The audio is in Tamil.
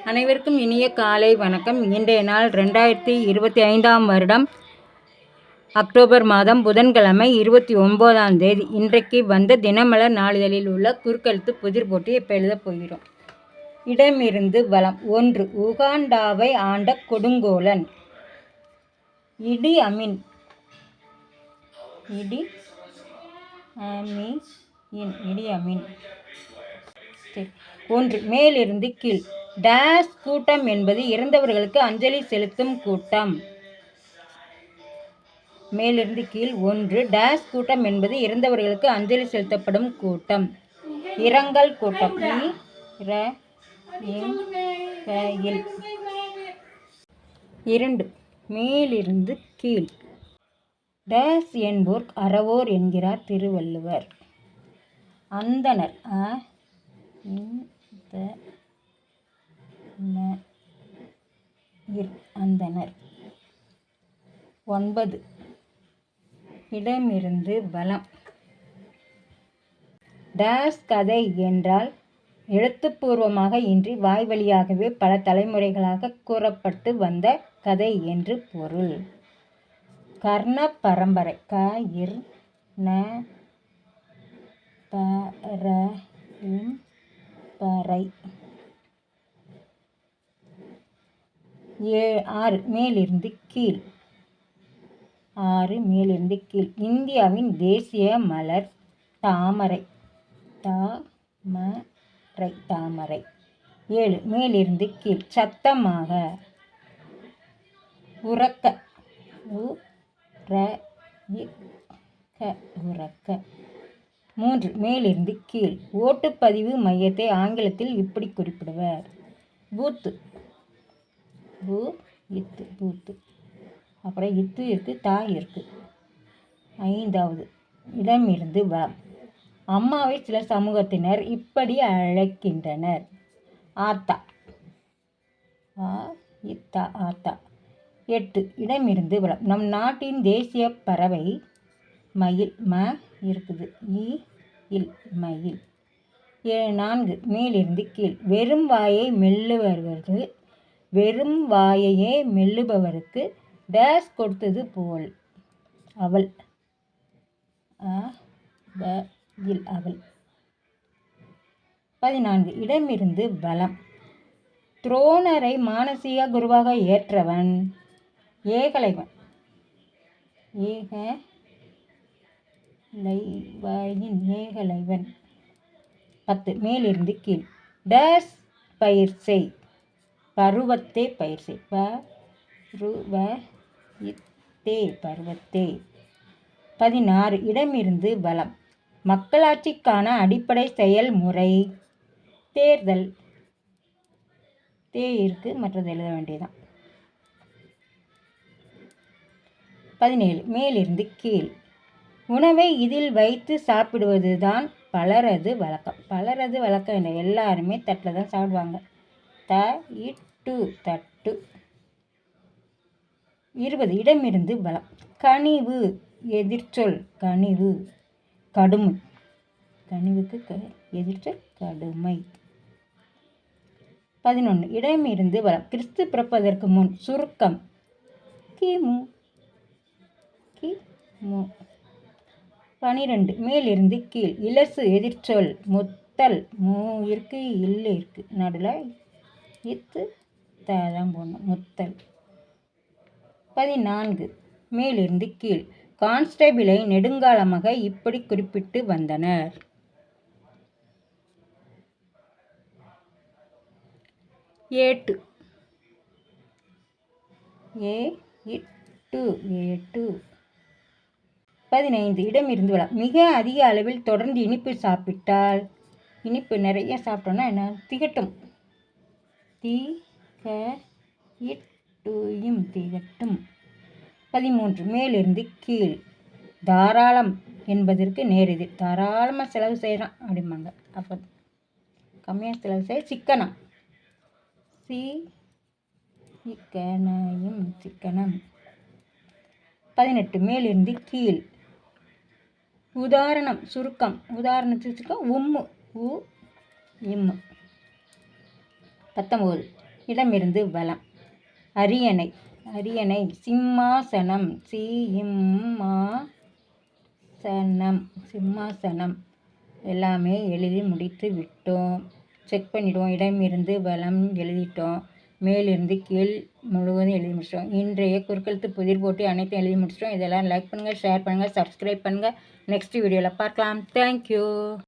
அனைவருக்கும் இனிய காலை வணக்கம். இன்றைய நாள் 2025ஆம் வருடம் அக்டோபர் மாதம் புதன்கிழமை 29ஆம் தேதி. இன்றைக்கு வந்த தினமலர் நாளிதழில் உள்ள குறுக்கெழுத்து புதிர் போட்டு இப்போ எழுதப் போகிறோம். இடமிருந்து வலம். 1. உகாண்டாவை ஆண்ட கொடுங்கோலன் இடி அமீன். இடி அமீன். 1. மேலிருந்து கீழ். டேஸ் கூட்டம் என்பது இறந்தவர்களுக்கு அஞ்சலி செலுத்தும் கூட்டம். மேலிருந்து கீழ். 1. டேஸ் கூட்டம் என்பது இறந்தவர்களுக்கு அஞ்சலி செலுத்தப்படும் கூட்டம். இரங்கல் கூட்டம். 2. மேலிருந்து கீழ். டேஸ் என்போர் அறவோர் என்கிறார் திருவள்ளுவர். அந்தணர். அந்தணர். 9. இடமிருந்து வலம். டேஸ் கதை என்றால் எழுத்துப்பூர்வமாக இன்றி வாய் வழியாகவே பல தலைமுறைகளாக கூறப்பட்டு வந்த கதை என்று பொருள். கர்ண பரம்பரை. பறை. 6. மேலிருந்து கீழ். 6. மேலிருந்து கீழ். இந்தியாவின் தேசிய மலர் தாமரை. தாமரை. 7. மேலிருந்து கீழ். சத்தமாக. உரக்க. உரக்க. 3. மேலிருந்து கீழ். ஓட்டுப்பதிவு மையத்தை ஆங்கிலத்தில் இப்படி குறிப்பிடுவர். பூத்து. பூத்து. அப்புறம் இத்து இருக்கு, தாய் இருக்கு. 5வது இடமிருந்து வலம். அம்மாவை சில சமூகத்தினர் இப்படி அழைக்கின்றனர். ஆத்தா. ஆத்தா. 8. இடமிருந்து வலம். நம் நாட்டின் தேசிய பறவை மயில். இருக்குது. மயில். 4. மேலிருந்து கீழ். வெறும் வாயையே மெல்லுபவருக்கு டேஸ் கொடுத்தது போல். அவள். அவள். 14. இடமிருந்து வலம். துரோணரை மானசீக குருவாக ஏற்றவன் ஏகலைவன். 10. மேலிருந்து கீழ். டேஸ் பயிர் செய். பருவத்தே பயிர் செய். பருவத்தே. 16. இடமிருந்து வலம். மக்களாட்சிக்கான அடிப்படை செயல்முறை தேர்தல். இருக்கு, மற்றது எழுத வேண்டியதான். 17. மேலிருந்து கீழ். உணவை இதில் வைத்து சாப்பிடுவதுதான் பலரது வழக்கம். பலரது வழக்கம் என்ன? எல்லாருமே தட்டில் தான் சாப்பிடுவாங்க. தட்டு. 20. இடமிருந்து வலம். கனிவு எதிர்ச்சொல். கனிவு. கடுமை. கனிவுக்கு எதிர்ச்சொல் கடுமை. 11. இடமிருந்து வலம். கிறிஸ்து பிறப்பதற்கு முன். சுருக்கம். கிமு. 12. மேலிருந்து கீழ். இலசு எதிர்ச்சொல். முத்தல். இருக்கு, இல்லு இருக்கு, நடுவில் இத்து தான் போடணும். முத்தல். 14. மேலிருந்து கீழ். கான்ஸ்டபிளை நெடுங்காலமாக இப்படி குறிப்பிட்டு வந்தனர். 8. 15. இடமிருந்து வலம். மிக அதிக அளவில் தொடர்ந்து இனிப்பு சாப்பிட்டால், இனிப்பு நிறைய சாப்பிட்டோன்னா என்ன? திகட்டும். திகட்டும். 13. மேலிருந்து கீழ். தாராளம் என்பதற்கு நேரெதிர். தாராளமாக செலவு செய்கிறான் அப்படிம்பாங்க. அப்போ கம்மியாக செலவு செய்ய சிக்கனம். சிக்கனம். 18. மேலிருந்து கீழ். உதாரணம். சுருக்கம். உதாரணத்துக்கு உம்மு. இம்மு. 19. இடமிருந்து வலம். அரியணை. அரியணை சிம்மாசனம். சிம்மாசனம் எல்லாமே எழுதி முடித்து விட்டோம். செக் பண்ணிவிடுவோம். இடமிருந்து வலம் எழுதிட்டோம். மேலிருந்து கீழ் முழுவதும் எழுதி முடிச்சிட்டோம். இன்றைய குறுக்கெழுத்து புதிர் போட்டு அனைத்தும் எழுதி முடிச்சிட்டோம். இதெல்லாம் லைக் பண்ணுங்கள், ஷேர் பண்ணுங்கள், சப்ஸ்கிரைப் பண்ணுங்கள். நெக்ஸ்ட் வீடியோவில் பார்க்கலாம். தேங்க்யூ.